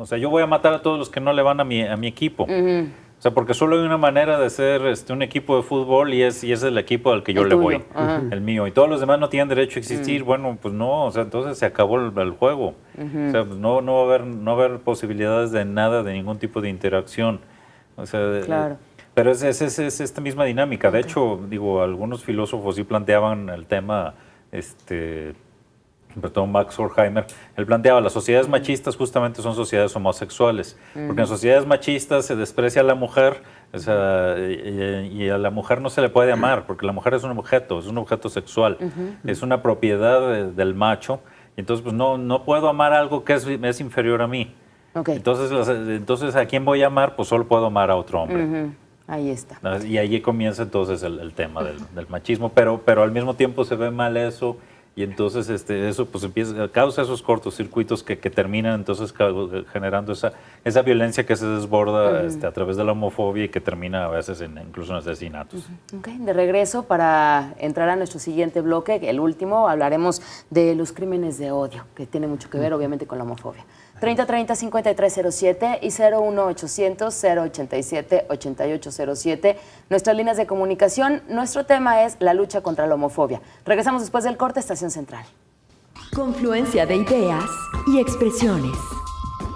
sea, yo voy a matar a todos los que no le van a mi equipo. O sea, porque solo hay una manera de ser un equipo de fútbol y es el equipo al que yo le voy, el mío. Y todos los demás no tienen derecho a existir. Bueno, pues no, o sea, entonces se acabó el juego. O sea, pues no va a haber posibilidades de nada, de ningún tipo de interacción. O sea, claro. Pero es esta misma dinámica. De hecho, digo, algunos filósofos sí planteaban el tema, sobre todo Max Horkheimer, él planteaba, las sociedades machistas justamente son sociedades homosexuales, porque en sociedades machistas se desprecia a la mujer, o sea, y a la mujer no se le puede amar, porque la mujer es un objeto sexual, es una propiedad del macho, y entonces pues no puedo amar algo que es inferior a mí. Okay. Entonces, ¿a quién voy a amar? Pues solo puedo amar a otro hombre. Ahí está. Y allí comienza entonces el tema del machismo, pero al mismo tiempo se ve mal eso, y entonces eso pues causa esos cortocircuitos que terminan entonces generando esa violencia que se desborda a través de la homofobia y que termina a veces incluso en asesinatos. Okay. De regreso, para entrar a nuestro siguiente bloque, el último, hablaremos de los crímenes de odio, que tiene mucho que ver obviamente con la homofobia. 3030-5307 y 01800-087-8807. Nuestras líneas de comunicación. Nuestro tema es la lucha contra la homofobia. Regresamos después del corte, Estación Central. Confluencia de ideas y expresiones.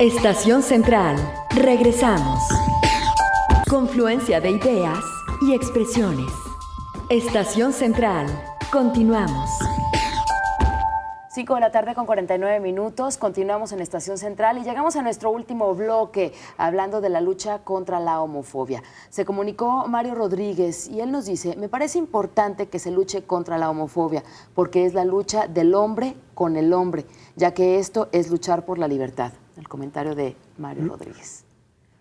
Estación Central. Regresamos. Confluencia de ideas y expresiones. Estación Central. Continuamos. 5 de la tarde con 49 minutos, continuamos en Estación Central y llegamos a nuestro último bloque hablando de la lucha contra la homofobia. Se comunicó Mario Rodríguez y él nos dice, me parece importante que se luche contra la homofobia porque es la lucha del hombre con el hombre, ya que esto es luchar por la libertad. El comentario de Mario Rodríguez.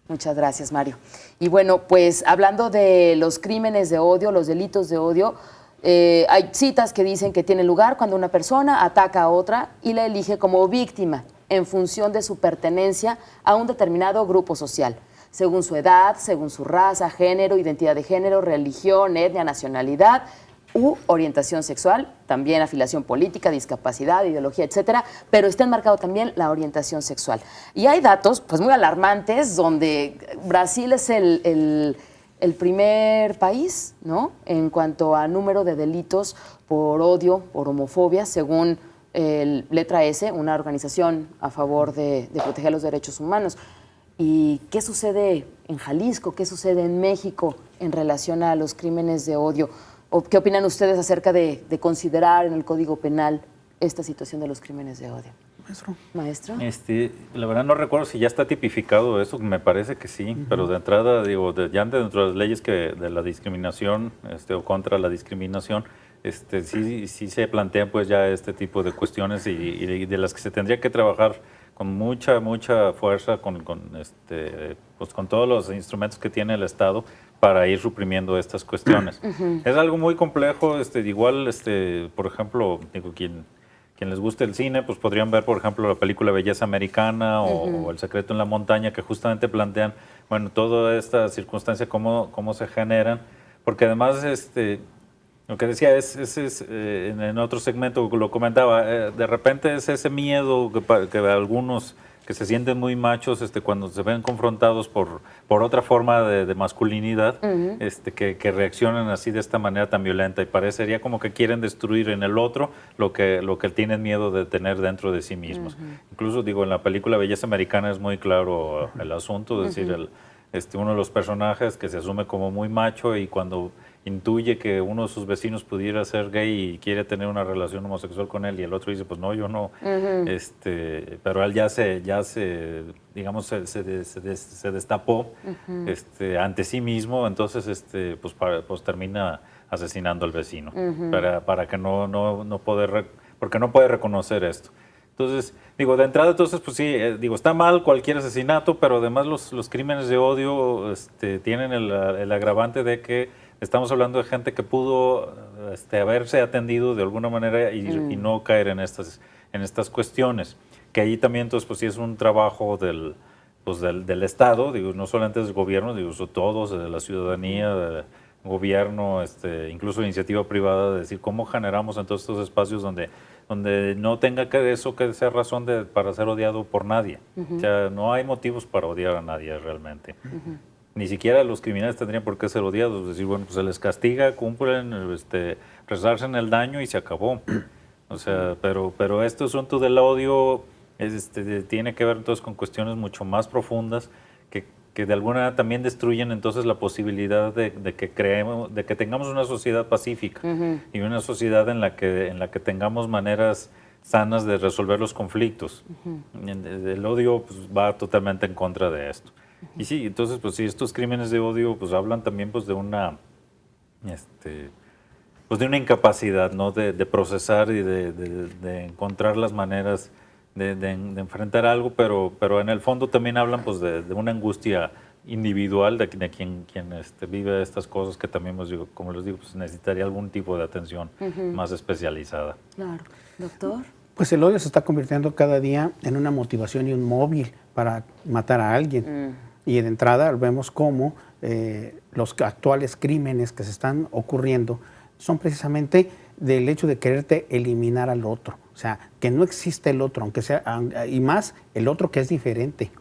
Muchas gracias, Mario. Y bueno, pues hablando de los crímenes de odio, los delitos de odio, hay citas que dicen que tiene lugar cuando una persona ataca a otra y la elige como víctima en función de su pertenencia a un determinado grupo social, según su edad, según su raza, género, identidad de género, religión, etnia, nacionalidad u orientación sexual, también afiliación política, discapacidad, ideología, etcétera, pero está enmarcado también la orientación sexual. Y hay datos pues muy alarmantes donde Brasil es el primer país, ¿no?, en cuanto a número de delitos por odio, por homofobia, según Letra S, una organización a favor de proteger los derechos humanos. ¿Y qué sucede en Jalisco? ¿Qué sucede en México en relación a los crímenes de odio? ¿O qué opinan ustedes acerca de considerar en el Código Penal esta situación de los crímenes de odio? Maestro. La verdad no recuerdo si ya está tipificado eso, me parece que sí, pero de entrada, digo, ya dentro de las leyes de la discriminación o contra la discriminación, sí se plantean pues ya este tipo de cuestiones y de las que se tendría que trabajar con mucha fuerza, pues con todos los instrumentos que tiene el Estado para ir suprimiendo estas cuestiones. Es algo muy complejo, igual, por ejemplo, digo, quien les guste el cine, pues podrían ver, por ejemplo, la película Belleza Americana o El secreto en la montaña, que justamente plantean, bueno, toda esta circunstancia, cómo se generan, porque además, lo que decía en otro segmento lo comentaba, de repente es ese miedo que algunos que se sienten muy machos cuando se ven confrontados por otra forma de masculinidad, que reaccionan así de esta manera tan violenta y parecería como que quieren destruir en el otro lo que tienen miedo de tener dentro de sí mismos. Incluso digo, en la película Belleza Americana es muy claro el asunto, es decir, uno de los personajes que se asume como muy macho y cuando intuye que uno de sus vecinos pudiera ser gay y quiere tener una relación homosexual con él y el otro dice, pues no, yo no, pero él ya se digamos, se destapó ante sí mismo, entonces pues termina asesinando al vecino para que no poder, porque no puede reconocer esto. Entonces, digo, de entrada, pues sí, está mal cualquier asesinato, pero además los crímenes de odio tienen el agravante de que estamos hablando de gente que pudo haberse atendido de alguna manera y no caer en estas cuestiones. Que ahí también, entonces, pues sí es un trabajo del Estado, digo, no solamente del gobierno, digo, todos, de la ciudadanía, del gobierno, incluso iniciativa privada, de decir cómo generamos entonces estos espacios donde no tenga que ser razón para ser odiado por nadie. O sea, no hay motivos para odiar a nadie realmente. Ni siquiera los criminales tendrían por qué ser odiados. Es decir, bueno, pues se les castiga, cumplen, resarcen el daño y se acabó. O sea, pero este asunto del odio tiene que ver entonces con cuestiones mucho más profundas que de alguna manera también destruyen entonces la posibilidad de que tengamos una sociedad pacífica y una sociedad en la que tengamos maneras sanas de resolver los conflictos. El odio pues, va totalmente en contra de esto. Y sí, entonces, pues sí, estos crímenes de odio pues hablan también pues de una incapacidad, ¿no? de procesar y de encontrar las maneras de enfrentar algo, pero en el fondo también hablan pues de una angustia individual de quien vive estas cosas que también, pues, como les digo, pues necesitaría algún tipo de atención más especializada. Claro. Doctor. Pues el odio se está convirtiendo cada día en una motivación y un móvil para matar a alguien. Y de entrada vemos cómo los actuales crímenes que se están ocurriendo son precisamente del hecho de quererte eliminar al otro. O sea, que no existe el otro, aunque sea, y más el otro que es diferente.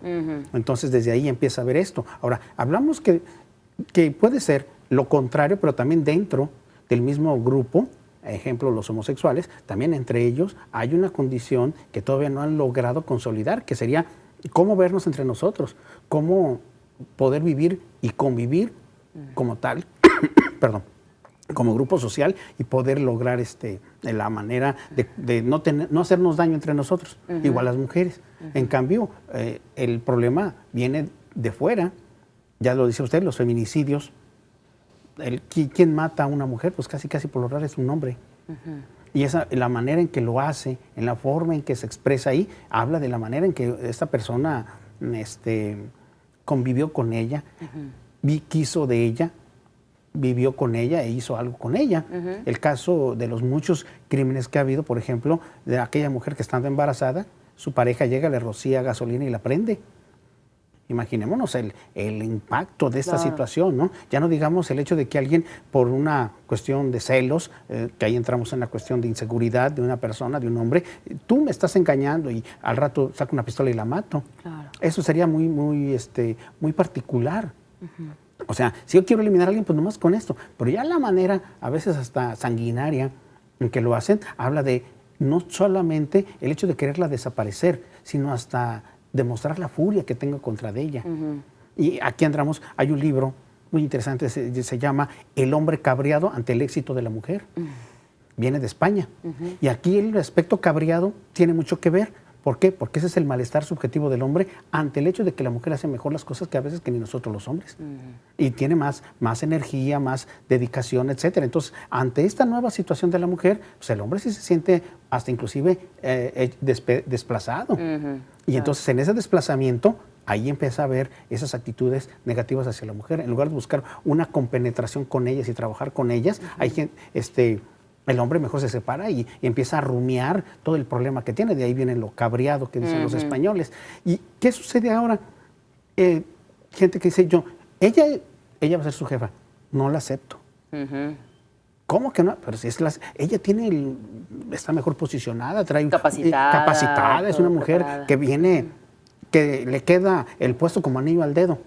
Entonces desde ahí empieza a ver esto. Ahora, hablamos que puede ser lo contrario, pero también dentro del mismo grupo, ejemplo, los homosexuales, también entre ellos hay una condición que todavía no han logrado consolidar, que sería cómo vernos entre nosotros, cómo poder vivir y convivir como tal, perdón, como grupo social y poder lograr la manera de no hacernos daño entre nosotros, igual las mujeres. En cambio, el problema viene de fuera, ya lo dice usted, los feminicidios. ¿Quién mata a una mujer? Pues casi por lo raro es un hombre. Y la manera en que lo hace, en la forma en que se expresa ahí, habla de la manera en que esta persona convivió con ella, quiso de ella, vivió con ella e hizo algo con ella. El caso de los muchos crímenes que ha habido, por ejemplo, de aquella mujer que estando embarazada, su pareja llega, le rocía gasolina y la prende. Imaginémonos el impacto de esta situación, ¿no? Ya no digamos el hecho de que alguien, por una cuestión de celos, que ahí entramos en la cuestión de inseguridad de una persona, de un hombre, tú me estás engañando y al rato saco una pistola y la mato. Claro. Eso sería muy particular. O sea, si yo quiero eliminar a alguien, pues nomás con esto. Pero ya la manera, a veces hasta sanguinaria, en que lo hacen, habla de no solamente el hecho de quererla desaparecer, sino hasta demostrar la furia que tengo contra de ella. Y aquí entramos, hay un libro muy interesante, se llama El hombre cabreado ante el éxito de la mujer. Viene de España. Y aquí el aspecto cabreado tiene mucho que ver, ¿Por qué? Porque ese es el malestar subjetivo del hombre ante el hecho de que la mujer hace mejor las cosas que a veces que ni nosotros los hombres. Y tiene más energía, más dedicación, etcétera. Entonces, ante esta nueva situación de la mujer, pues el hombre sí se siente hasta inclusive desplazado. Y entonces en ese desplazamiento, ahí empieza a haber esas actitudes negativas hacia la mujer. En lugar de buscar una compenetración con ellas y trabajar con ellas, hay gente, el hombre mejor se separa y empieza a rumiar todo el problema que tiene. De ahí viene lo cabreado que dicen los españoles. ¿Y qué sucede ahora? Gente que dice, ella va a ser su jefa. No la acepto. ¿Cómo que no? Pero si ella está mejor posicionada, trae capacitada, es una mujer preparada, que le queda el puesto como anillo al dedo.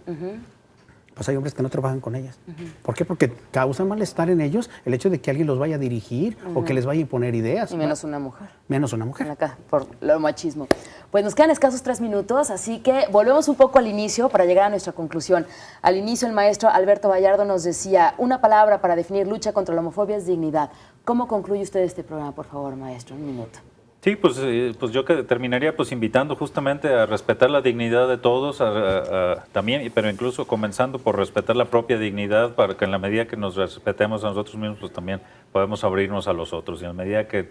Pues hay hombres que no trabajan con ellas. ¿Por qué? Porque causa malestar en ellos el hecho de que alguien los vaya a dirigir o que les vaya a imponer ideas. Y menos una mujer. Menos una mujer. Acá, por lo machismo. Pues nos quedan escasos 3 minutos, así que volvemos un poco al inicio para llegar a nuestra conclusión. Al inicio el maestro Alberto Vallardo nos decía, una palabra para definir lucha contra la homofobia es dignidad. ¿Cómo concluye usted este programa, por favor, maestro? Un minuto. Sí, pues yo que terminaría invitando justamente a respetar la dignidad de todos, también, pero incluso comenzando por respetar la propia dignidad, para que en la medida que nos respetemos a nosotros mismos, pues también podemos abrirnos a los otros. Y en la medida que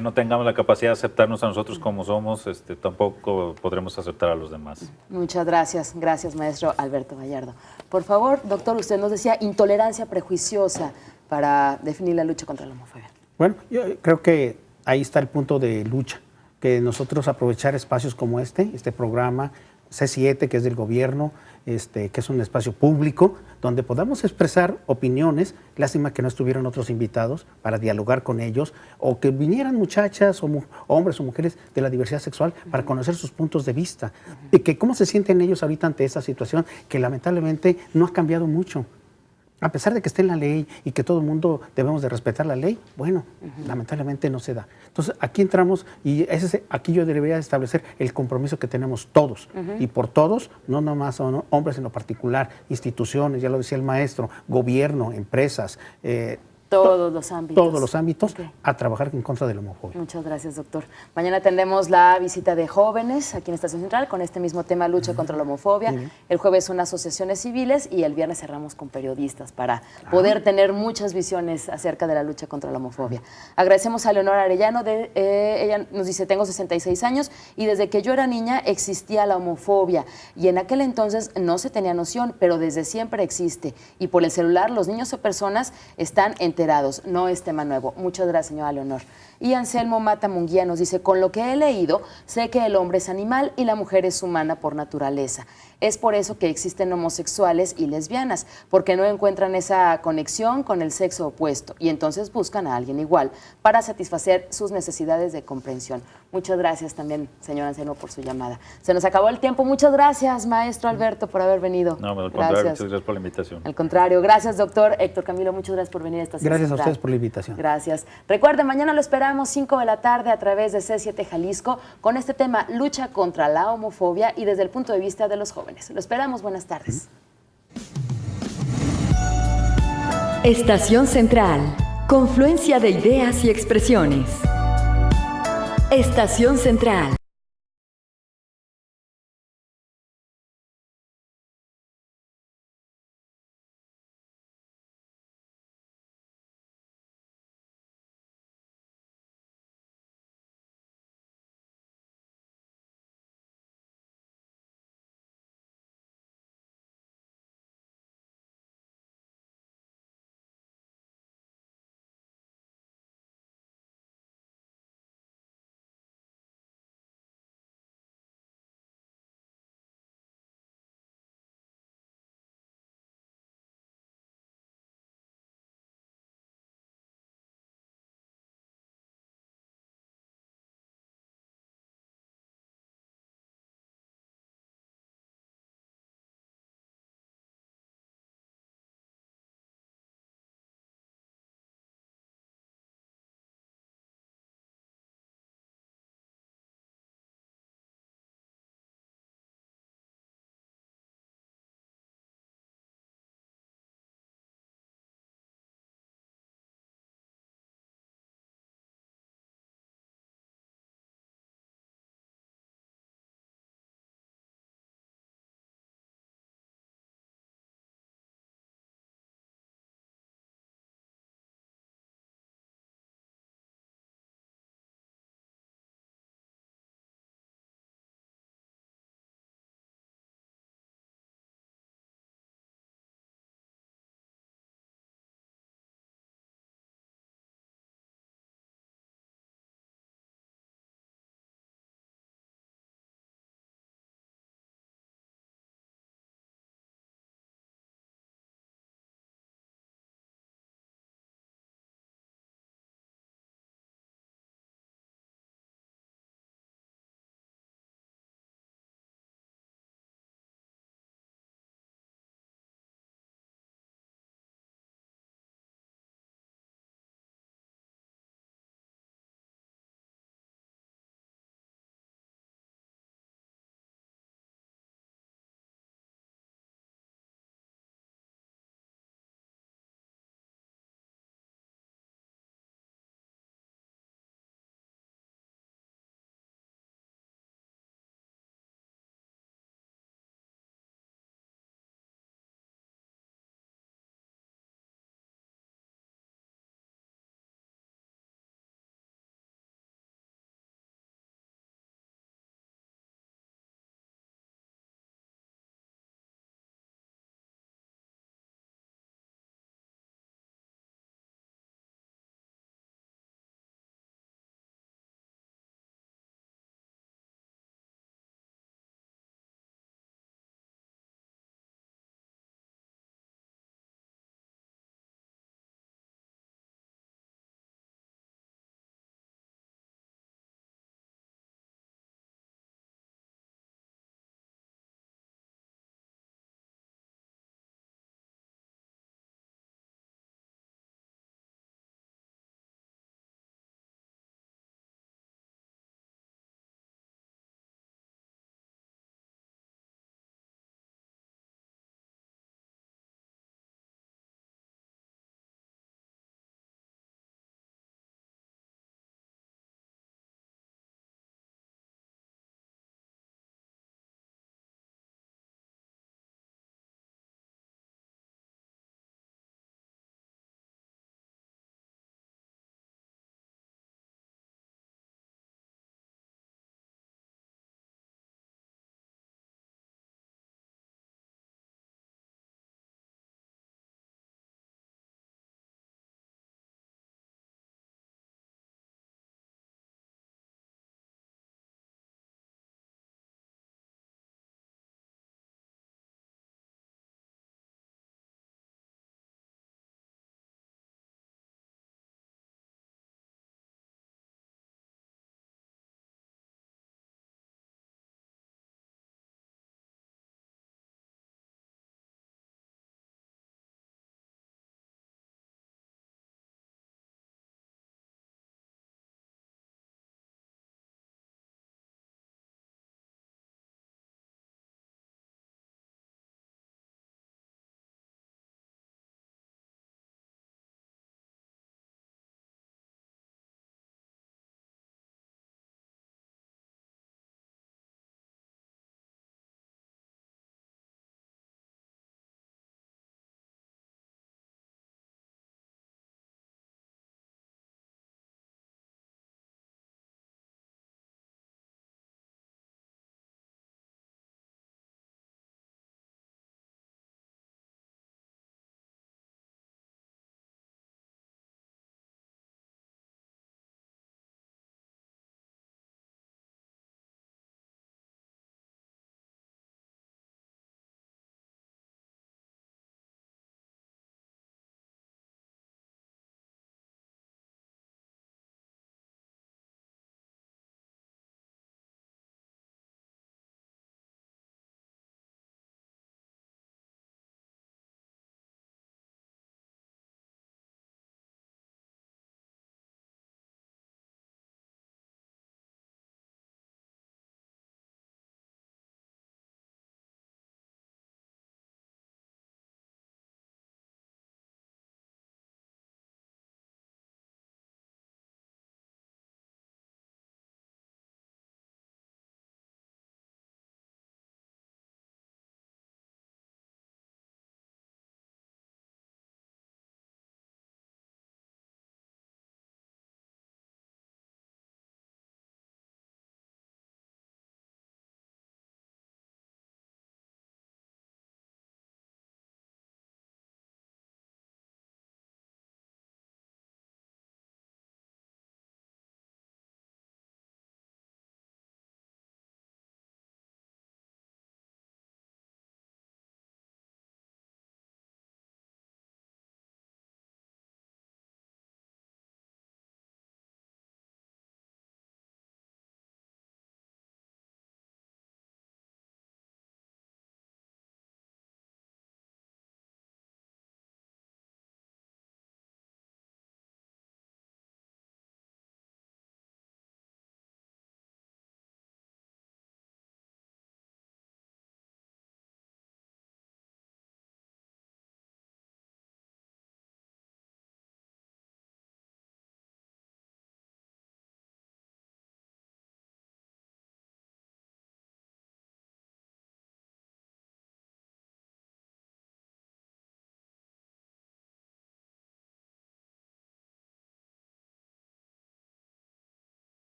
no tengamos la capacidad de aceptarnos a nosotros como somos, tampoco podremos aceptar a los demás. Muchas gracias. Gracias, maestro Alberto Vallardo. Por favor, doctor, usted nos decía intolerancia prejuiciosa para definir la lucha contra la homofobia. Bueno, yo creo que ahí está el punto de lucha, que nosotros aprovechar espacios como este programa C7, que es del gobierno, que es un espacio público, donde podamos expresar opiniones. Lástima que no estuvieron otros invitados para dialogar con ellos, o que vinieran muchachas, o hombres o mujeres de la diversidad sexual para conocer sus puntos de vista, y que cómo se sienten ellos ahorita ante esta situación que lamentablemente no ha cambiado mucho. A pesar de que esté en la ley y que todo el mundo debemos de respetar la ley, bueno, lamentablemente no se da. Entonces, aquí entramos y aquí yo debería establecer el compromiso que tenemos todos. Y por todos, no nomás son hombres en lo particular, instituciones, ya lo decía el maestro, gobierno, empresas, todos los ámbitos. Todos los ámbitos, a trabajar en contra de la homofobia. Muchas gracias, doctor. Mañana tendremos la visita de jóvenes aquí en Estación Central con este mismo tema, lucha contra la homofobia. El jueves son asociaciones civiles y el viernes cerramos con periodistas para poder tener muchas visiones acerca de la lucha contra la homofobia. Agradecemos a Leonora Arellano. Ella nos dice, tengo 66 años y desde que yo era niña existía la homofobia y en aquel entonces no se tenía noción, pero desde siempre existe. Y por el celular los niños o personas están enterados. No es tema nuevo. Muchas gracias, señora Leonor. Y Anselmo Mata Munguía nos dice, con lo que he leído, sé que el hombre es animal y la mujer es humana por naturaleza. Es por eso que existen homosexuales y lesbianas, porque no encuentran esa conexión con el sexo opuesto y entonces buscan a alguien igual para satisfacer sus necesidades de comprensión. Muchas gracias también, señor Anselmo, por su llamada. Se nos acabó el tiempo. Muchas gracias, maestro Alberto, por haber venido. No, al contrario, muchas gracias por la invitación. Al contrario, gracias, doctor Héctor Camilo, muchas gracias por venir a esta sesión. Gracias a ustedes por la invitación. Gracias. Recuerden, mañana lo esperamos 5 de la tarde a través de C7 Jalisco con este tema, lucha contra la homofobia y desde el punto de vista de los jóvenes. Lo esperamos. Buenas tardes. Estación Central. Confluencia de ideas y expresiones. Estación Central.